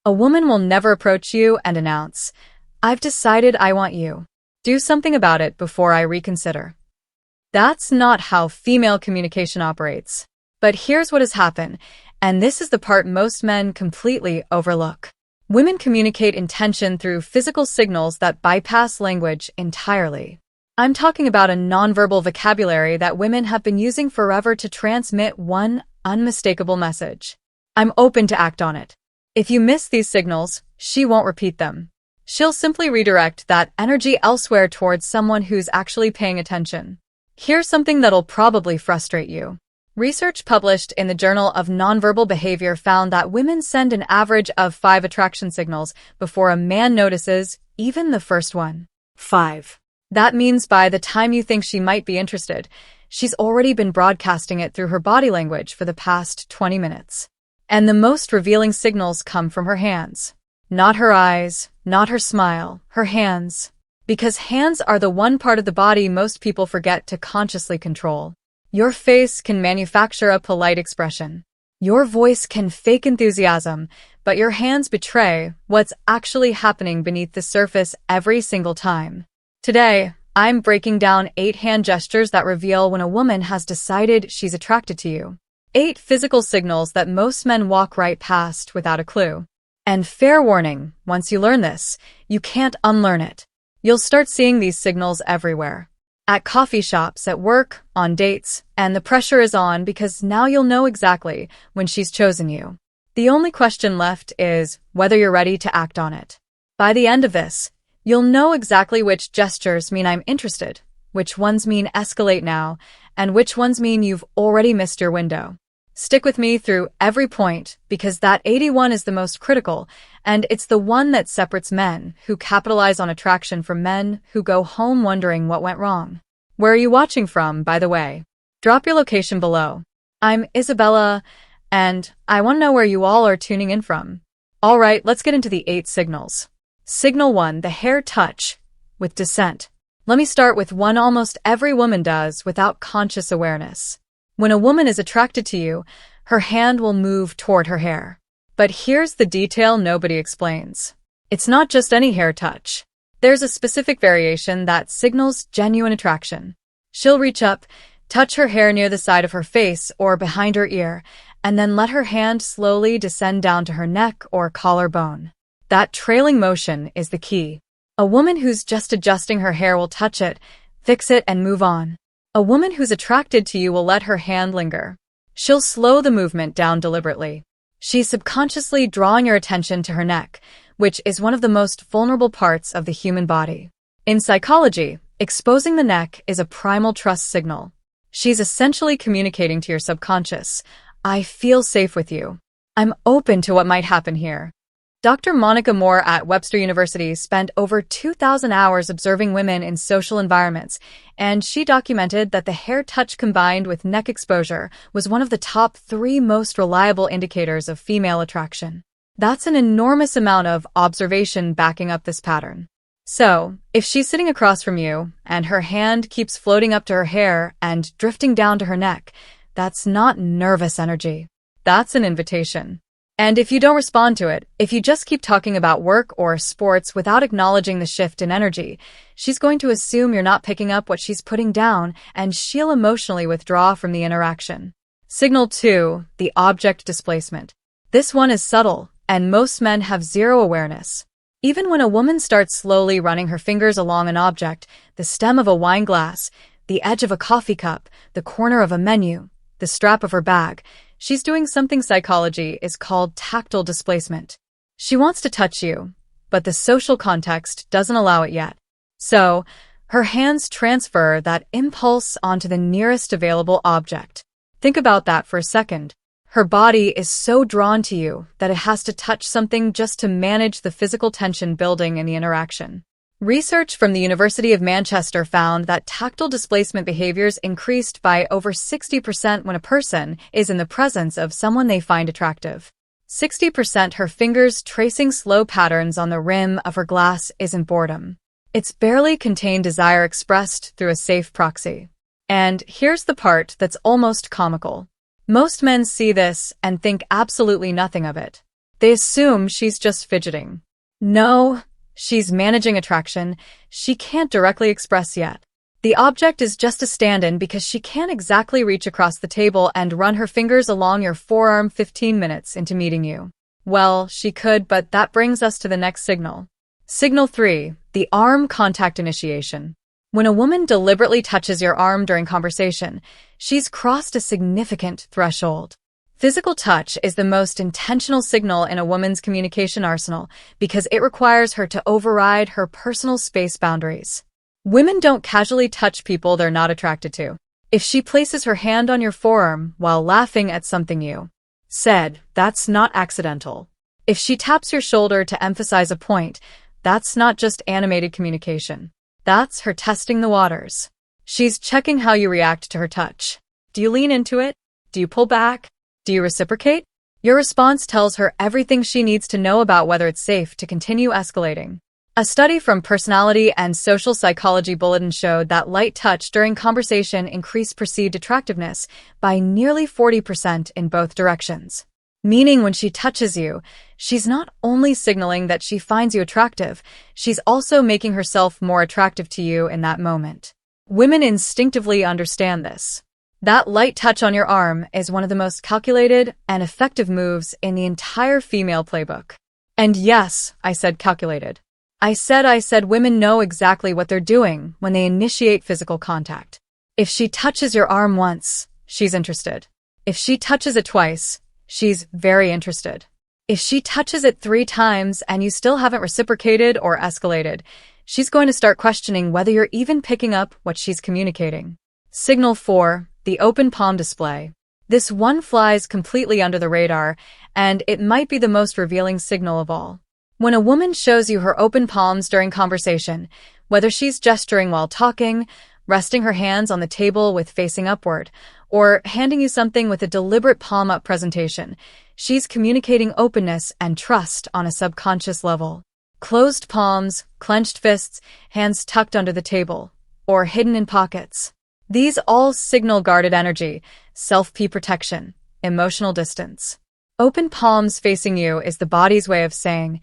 A woman will never approach you and announce, "I've decided I want you. Do something about it before I reconsider." That's not how female communication operates. But here's what has happened, and this is the part most men completely overlook. Women communicate intention through physical signals that bypass language entirely. I'm talking about a nonverbal vocabulary that women have been using forever to transmit one unmistakable message. I'm open to act on it. If you miss these signals, she won't repeat them. She'll simply redirect that energy elsewhere towards someone who's actually paying attention. Here's something that'll probably frustrate you. Research published in the Journal of Nonverbal Behavior found that women send an average of 5 attraction signals before a man notices even the first one. 5. That means by the time you think she might be interested, she's already been broadcasting it through her body language for the past 20 minutes. And the most revealing signals come from her hands. Not her eyes, not her smile, her hands. Because hands are the one part of the body most people forget to consciously control. Your face can manufacture a polite expression. Your voice can fake enthusiasm, but your hands betray what's actually happening beneath the surface every single time. Today, I'm breaking down 8 hand gestures that reveal when a woman has decided she's attracted to you. 8 physical signals that most men walk right past without a clue. And fair warning, once you learn this, you can't unlearn it. You'll start seeing these signals everywhere. At coffee shops, at work, on dates, and the pressure is on because now you'll know exactly when she's chosen you. The only question left is whether you're ready to act on it. By the end of this, you'll know exactly which gestures mean I'm interested, which ones mean escalate now, and which ones mean you've already missed your window. Stick with me through every point because that 81 is the most critical, and it's the one that separates men who capitalize on attraction from men who go home wondering what went wrong. Where are you watching from, by the way? Drop your location below. I'm Isabella, and I want to know where you all are tuning in from. All right, let's get into the 8 signals. Signal 1, the hair touch, with dissent. Let me start with one almost every woman does without conscious awareness. When a woman is attracted to you, her hand will move toward her hair. But here's the detail nobody explains. It's not just any hair touch. There's a specific variation that signals genuine attraction. She'll reach up, touch her hair near the side of her face or behind her ear, and then let her hand slowly descend down to her neck or collarbone. That trailing motion is the key. A woman who's just adjusting her hair will touch it, fix it, and move on. A woman who's attracted to you will let her hand linger. She'll slow the movement down deliberately. She's subconsciously drawing your attention to her neck, which is one of the most vulnerable parts of the human body. In psychology, exposing the neck is a primal trust signal. She's essentially communicating to your subconscious, "I feel safe with you. I'm open to what might happen here." Dr. Monica Moore at Webster University spent over 2,000 hours observing women in social environments, and she documented that the hair touch combined with neck exposure was one of the top 3 most reliable indicators of female attraction. That's an enormous amount of observation backing up this pattern. So, if she's sitting across from you, and her hand keeps floating up to her hair and drifting down to her neck, that's not nervous energy. That's an invitation. And if you don't respond to it, if you just keep talking about work or sports without acknowledging the shift in energy, she's going to assume you're not picking up what she's putting down, and she'll emotionally withdraw from the interaction. Signal 2, the object displacement. This one is subtle, and most men have zero awareness. Even when a woman starts slowly running her fingers along an object, the stem of a wine glass, the edge of a coffee cup, the corner of a menu, the strap of her bag, she's doing something psychology is called tactile displacement. She wants to touch you, but the social context doesn't allow it yet. So, her hands transfer that impulse onto the nearest available object. Think about that for a second. Her body is so drawn to you that it has to touch something just to manage the physical tension building in the interaction. Research from the University of Manchester found that tactile displacement behaviors increased by over 60% when a person is in the presence of someone they find attractive. 60% her fingers tracing slow patterns on the rim of her glass isn't boredom. It's barely contained desire expressed through a safe proxy. And here's the part that's almost comical. Most men see this and think absolutely nothing of it. They assume she's just fidgeting. No, she's managing attraction she can't directly express yet. The object is just a stand-in because she can't exactly reach across the table and run her fingers along your forearm 15 minutes into meeting you. Well, she could, but that brings us to the next signal. Signal 3, the arm contact initiation. When a woman deliberately touches your arm during conversation, she's crossed a significant threshold. Physical touch is the most intentional signal in a woman's communication arsenal because it requires her to override her personal space boundaries. Women don't casually touch people they're not attracted to. If she places her hand on your forearm while laughing at something you said, that's not accidental. If she taps your shoulder to emphasize a point, that's not just animated communication. That's her testing the waters. She's checking how you react to her touch. Do you lean into it? Do you pull back? Do you reciprocate? Your response tells her everything she needs to know about whether it's safe to continue escalating. A study from Personality and Social Psychology Bulletin showed that light touch during conversation increased perceived attractiveness by nearly 40% in both directions. Meaning when she touches you, she's not only signaling that she finds you attractive, she's also making herself more attractive to you in that moment. Women instinctively understand this. That light touch on your arm is one of the most calculated and effective moves in the entire female playbook. And yes, I said calculated. I said women know exactly what they're doing when they initiate physical contact. If she touches your arm once, she's interested. If she touches it twice, she's very interested. If she touches it 3 times and you still haven't reciprocated or escalated, she's going to start questioning whether you're even picking up what she's communicating. Signal 4, the open palm display. This one flies completely under the radar, and it might be the most revealing signal of all. When a woman shows you her open palms during conversation, whether she's gesturing while talking, resting her hands on the table with facing upward, or handing you something with a deliberate palm-up presentation, she's communicating openness and trust on a subconscious level. Closed palms, clenched fists, hands tucked under the table, or hidden in pockets. These all signal guarded energy, self-P protection, emotional distance. Open palms facing you is the body's way of saying,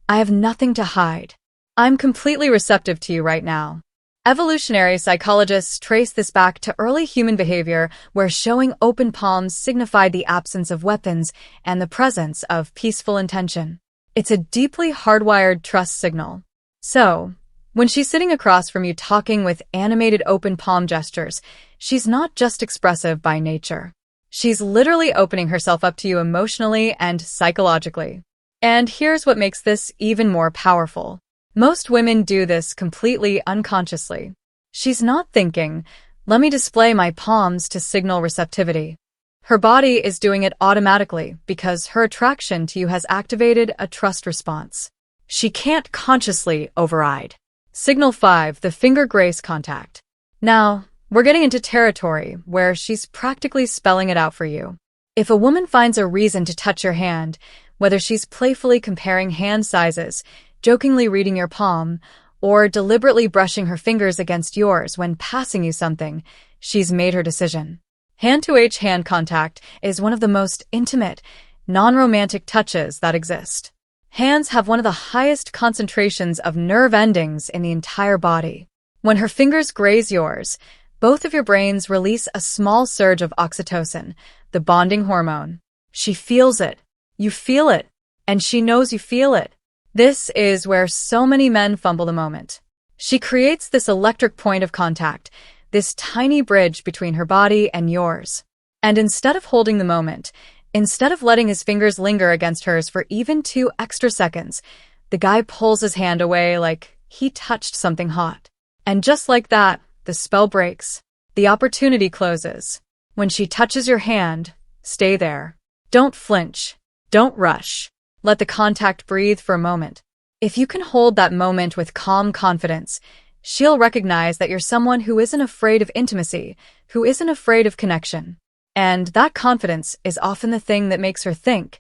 I have nothing to hide. I'm completely receptive to you right now. Evolutionary psychologists trace this back to early human behavior where showing open palms signified the absence of weapons and the presence of peaceful intention. It's a deeply hardwired trust signal. So, when she's sitting across from you talking with animated open palm gestures, she's not just expressive by nature. She's literally opening herself up to you emotionally and psychologically. And here's what makes this even more powerful. Most women do this completely unconsciously. She's not thinking, let me display my palms to signal receptivity. Her body is doing it automatically because her attraction to you has activated a trust response. She can't consciously override. Signal 5, the finger grace contact. Now, we're getting into territory where she's practically spelling it out for you. If a woman finds a reason to touch your hand, whether she's playfully comparing hand sizes, jokingly reading your palm, or deliberately brushing her fingers against yours when passing you something, she's made her decision. Hand-to-hand contact is one of the most intimate, non-romantic touches that exist. Hands have one of the highest concentrations of nerve endings in the entire body. When her fingers graze yours, both of your brains release a small surge of oxytocin, the bonding hormone. She feels it. You feel it. And she knows you feel it. This is where so many men fumble the moment. She creates this electric point of contact, this tiny bridge between her body and yours. And instead of holding the moment, instead of letting his fingers linger against hers for even 2 extra seconds, the guy pulls his hand away like he touched something hot. And just like that, the spell breaks. The opportunity closes. When she touches your hand, stay there. Don't flinch. Don't rush. Let the contact breathe for a moment. If you can hold that moment with calm confidence, she'll recognize that you're someone who isn't afraid of intimacy, who isn't afraid of connection. And that confidence is often the thing that makes her think,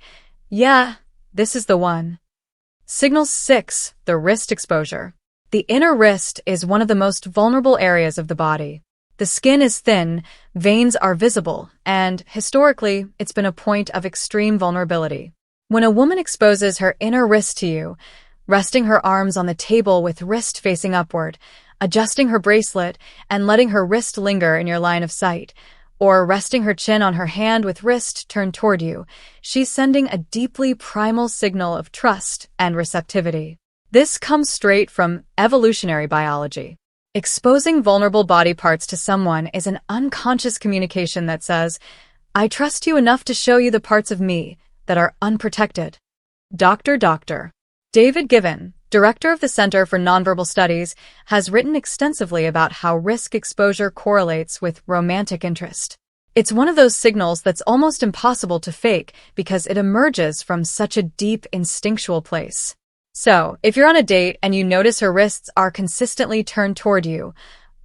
yeah, this is the one. Signal 6, the wrist exposure. The inner wrist is one of the most vulnerable areas of the body. The skin is thin, veins are visible, and historically, it's been a point of extreme vulnerability. When a woman exposes her inner wrist to you, resting her arms on the table with wrist facing upward, adjusting her bracelet and letting her wrist linger in your line of sight, or resting her chin on her hand with wrist turned toward you, she's sending a deeply primal signal of trust and receptivity. This comes straight from evolutionary biology. Exposing vulnerable body parts to someone is an unconscious communication that says, I trust you enough to show you the parts of me that are unprotected. Dr. David Given, director of the Center for Nonverbal Studies, has written extensively about how risk exposure correlates with romantic interest. It's one of those signals that's almost impossible to fake because it emerges from such a deep instinctual place. So, if you're on a date and you notice her wrists are consistently turned toward you,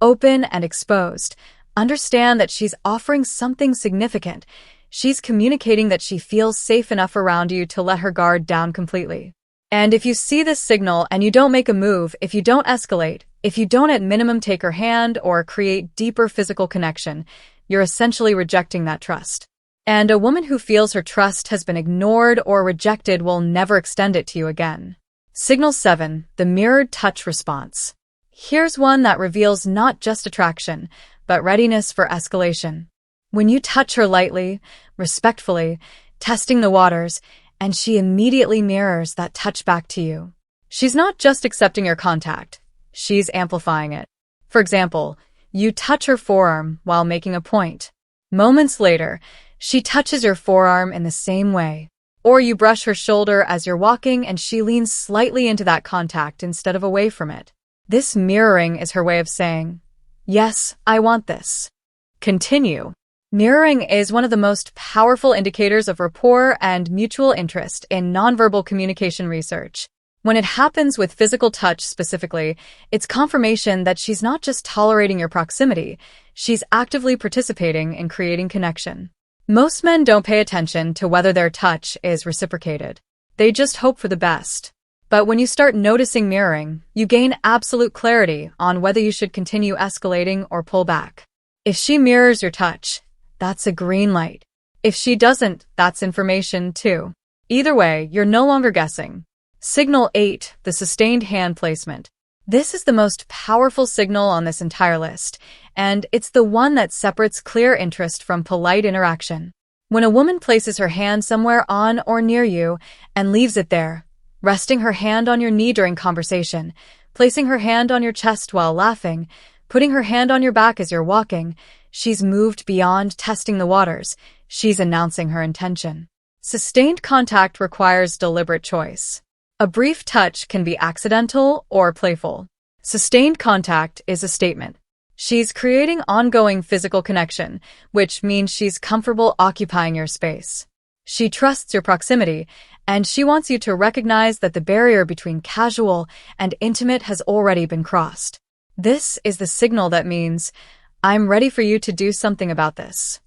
open and exposed, understand that she's offering something significant. She's communicating that she feels safe enough around you to let her guard down completely. And if you see this signal and you don't make a move, if you don't escalate, if you don't at minimum take her hand or create deeper physical connection, you're essentially rejecting that trust. And a woman who feels her trust has been ignored or rejected will never extend it to you again. Signal 7, the mirrored touch response. Here's one that reveals not just attraction, but readiness for escalation. When you touch her lightly, respectfully, testing the waters, and she immediately mirrors that touch back to you. She's not just accepting your contact, she's amplifying it. For example, you touch her forearm while making a point. Moments later, she touches your forearm in the same way. Or you brush her shoulder as you're walking and she leans slightly into that contact instead of away from it. This mirroring is her way of saying, yes, I want this. Continue. Mirroring is one of the most powerful indicators of rapport and mutual interest in nonverbal communication research. When it happens with physical touch specifically, it's confirmation that she's not just tolerating your proximity, she's actively participating in creating connection. Most men don't pay attention to whether their touch is reciprocated. They just hope for the best. But when you start noticing mirroring, you gain absolute clarity on whether you should continue escalating or pull back. If she mirrors your touch, that's a green light. If she doesn't, that's information too. Either way, you're no longer guessing. Signal 8, the sustained hand placement. This is the most powerful signal on this entire list, and it's the one that separates clear interest from polite interaction. When a woman places her hand somewhere on or near you and leaves it there, resting her hand on your knee during conversation, placing her hand on your chest while laughing, putting her hand on your back as you're walking, she's moved beyond testing the waters. She's announcing her intention. Sustained contact requires deliberate choice. A brief touch can be accidental or playful. Sustained contact is a statement. She's creating ongoing physical connection, which means she's comfortable occupying your space. She trusts your proximity, and she wants you to recognize that the barrier between casual and intimate has already been crossed. This is the signal that means, I'm ready for you to do something about this.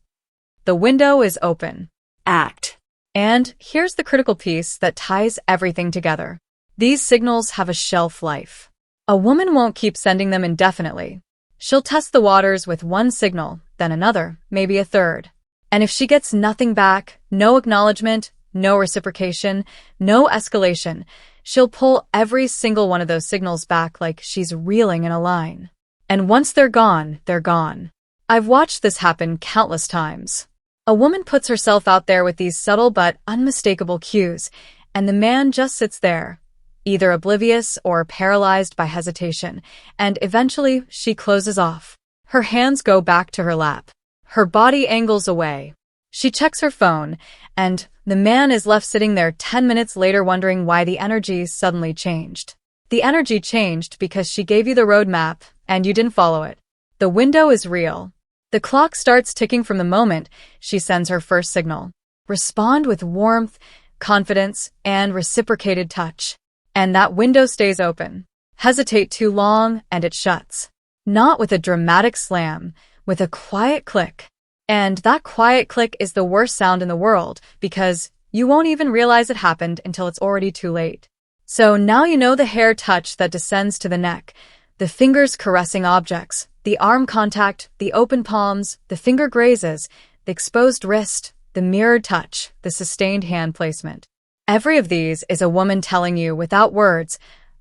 The window is open. Act. And here's the critical piece that ties everything together. These signals have a shelf life. A woman won't keep sending them indefinitely. She'll test the waters with one signal, then another, maybe a third. And if she gets nothing back, no acknowledgement, no reciprocation, no escalation, she'll pull every single one of those signals back like she's reeling in a line. And once they're gone, they're gone. I've watched this happen countless times. A woman puts herself out there with these subtle but unmistakable cues, and the man just sits there, either oblivious or paralyzed by hesitation, and eventually she closes off. Her hands go back to her lap. Her body angles away. She checks her phone, and the man is left sitting there 10 minutes later wondering why the energy suddenly changed. The energy changed because she gave you the roadmap, and you didn't follow it. The window is real. The clock starts ticking from the moment she sends her first signal. Respond with warmth, confidence, and reciprocated touch. And that window stays open. Hesitate too long, and it shuts. Not with a dramatic slam, with a quiet click. And that quiet click is the worst sound in the world because you won't even realize it happened until it's already too late. So now you know the hair touch that descends to the neck, the fingers caressing objects, the arm contact, the open palms, the finger grazes, the exposed wrist, the mirrored touch, the sustained hand placement. Every of these is a woman telling you without words,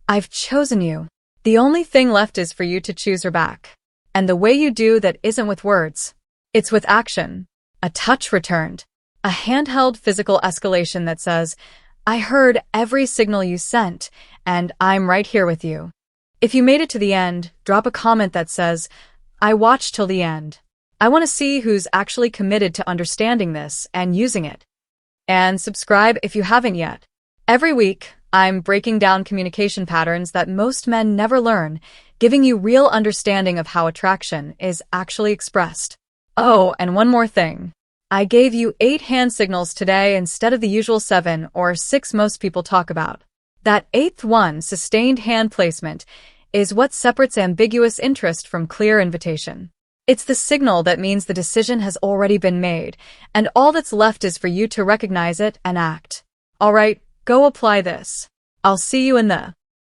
I've chosen you. The only thing left is for you to choose her back. And the way you do that isn't with words. It's with action. A touch returned. A handheld physical escalation that says, I heard every signal you sent, and I'm right here with you. If you made it to the end, drop a comment that says, I watched till the end. I want to see who's actually committed to understanding this and using it. And subscribe if you haven't yet. Every week, I'm breaking down communication patterns that most men never learn, giving you real understanding of how attraction is actually expressed. Oh, and one more thing. I gave you 8 hand signals today instead of the usual 7 or 6 most people talk about. That 8th one, sustained hand placement, is what separates ambiguous interest from clear invitation. It's the signal that means the decision has already been made, and all that's left is for you to recognize it and act. All right, go apply this. I'll see you in the